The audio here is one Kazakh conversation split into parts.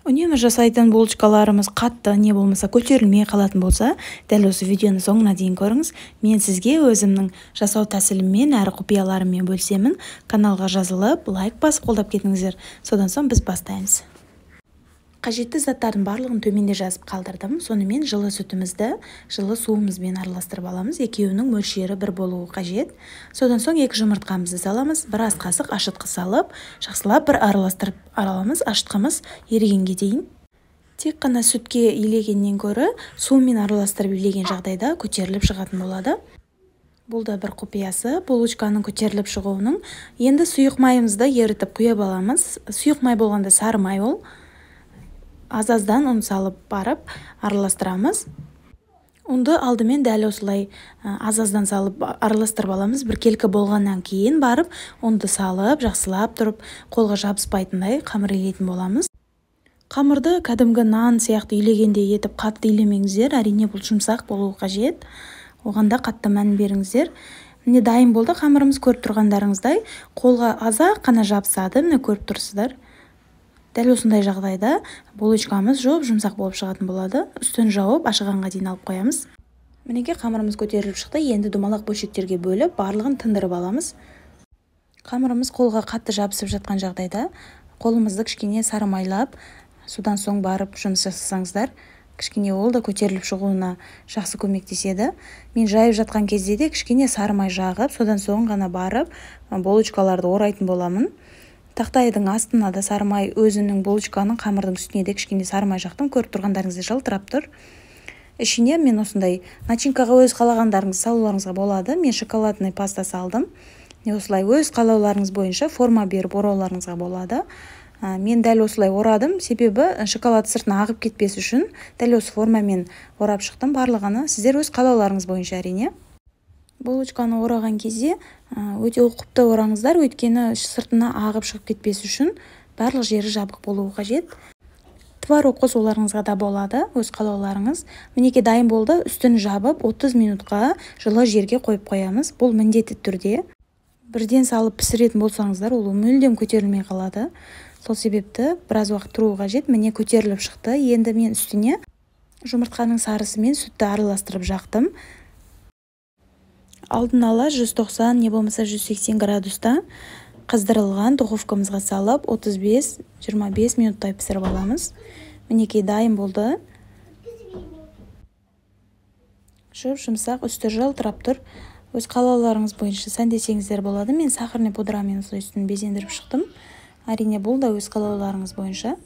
Үнемі жасайтын булочкаларымыз қатты не болмаса көтерілмей қалатын болса, дәл осы видеоны соңына дейін көріңіз. Мен сізге өзімнің жасау тәсіліммен әрі құпияларыммен бөлісемін. Каналға жазылып, лайк басып қолдап кетіңіздер. Содан соң біз бастаймыз. Қажетті заттардың барлығын төменде жазып қалдырдым. Сонымен жылы сүтімізді жылы суымызбен араластырып аламыз. Екеуінің мөлшері бір болуы қажет. Содан соң 2 жұмыртқамызды саламыз. Бір ас қасық ашытқы салып, жақсылап бір араластырып аламыз. Ашытқымыз ерігенге дейін. Тек қана сүтке илегеннен гөрі сумен араластырып илеген жағдайда көтеріліп шығатын болады. Бұл да бір құпиясы, булочканың көтеріліп шығуының. Енді сұйық майымызды ерітіп құйып аламыз. Сұйық май болғанда сары май ол. Аз-аздан ұн салып барып араластырамыз. Ұнды алдымен дәл осылай аз-аздан салып араластырып аламыз. Бір келкі болғаннан кейін барып ұнды салып, жақсылап тұрып, қолға жабыспайтындай қамыр илейтін боламыз. Қамырды кәдімгі нан сияқты илегендей етіп қатты илемеңіздер, әрине бұл жұмсақ болуы қажет. Оғанда қатты мән беріңіздер. Міне дайын болды, қамырымыз көріп тұрғандарыңыздай қолға аз-ақ қана жабысады, міне көріп тұрсыздар. Дәл осындай жағдайда булочкамыз жұмсақ болып шығатын болады. Үстін жауып, ашығанға дейін алып қоямыз. Мінеке қамырымыз көтеріліп шықты. Енді домалақ бөлшектерге бөліп, барлығын тындырып аламыз. Қамырымыз қолға қатты жабысып жатқан жағдайда қолымызды кішкене сары майлап, содан соң барып жұмыс жасасаңыздар, кішкене ол да көтеріліп шығуына жақсы көмектеседі. Мен жайып жатқан кезде де кішкене сары май жағып, содан соң ғана барып булочкаларды орайтын боламын. Тақтайдың астына да сары май, өзінің булочканың қамырдың үстіне де кішкене сары май жақтым, көріп тұрғандарыңызды жылтырап тұр. Ішіне мен осындай начинкаға өз қалағандарыңызды салуларыңызға болады. Мен шоколадный паста салдым. Осылай өз қалауларыңыз бойынша форма беріп орауларыңызға болады. Мен дәл осылай орадым, себебі шоколад сыртына ағып кетпес үшін дәл осы формамен орап шықтым. Барлығына сіздер өз қалауларыңыз бойынша әрине. Булочканы ораған кезде өте ұқыпты ораңыздар, өйткені сыртына ағып шығып кетпес үшін барлық жері жабық болуы қажет. Творог қосуларыңызға да болады, өз қалауларыңыз. Мінеке дайын болды, үстін жабып 30 минутқа жылы жерге қойып қоямыз. Бұл міндетті түрде. Бірден салып пісіретін болсаңыздар, ол мүлдем көтерілмей қалады. Сол себепті біраз уақыт тұруы қажет. Міне көтеріліп шықты. Енді мен үстіне жұмыртқаның сарысы мен сүтті араластырып жақтым. Алдын ала 190 не болмаса 180 градуста қыздырылған духовкамызға салып 35-25 минуттай пісіріп аламыз. Мінекей дайын болды. Жұмсақ, үсті жылтырап тұр. Өз қалауларыңыз бойынша сәндесеңіздер болады. Мен сахарный пудрамен осылай үстін безендіріп шықтым. Әрине бұл да өз қалауларыңыз бойынша.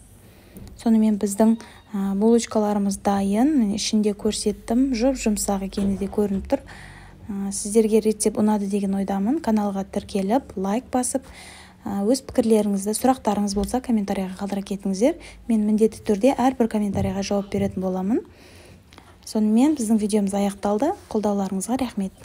Сонымен біздің булочкаларымыз дайын. Ішінде көрсеттім. Жұмсақ екені де көрініп тұр. Сіздерге рецепт ұнады деген ойдамын. Каналға тіркеліп, лайк басып, өз пікірлеріңізді, сұрақтарыңыз болса комментарияға қалдыра кетіңіздер. Мен міндетті түрде әрбір комментарияға жауап беретін боламын. Сонымен біздің видеомыз аяқталды. Қолдауларыңызға рахмет.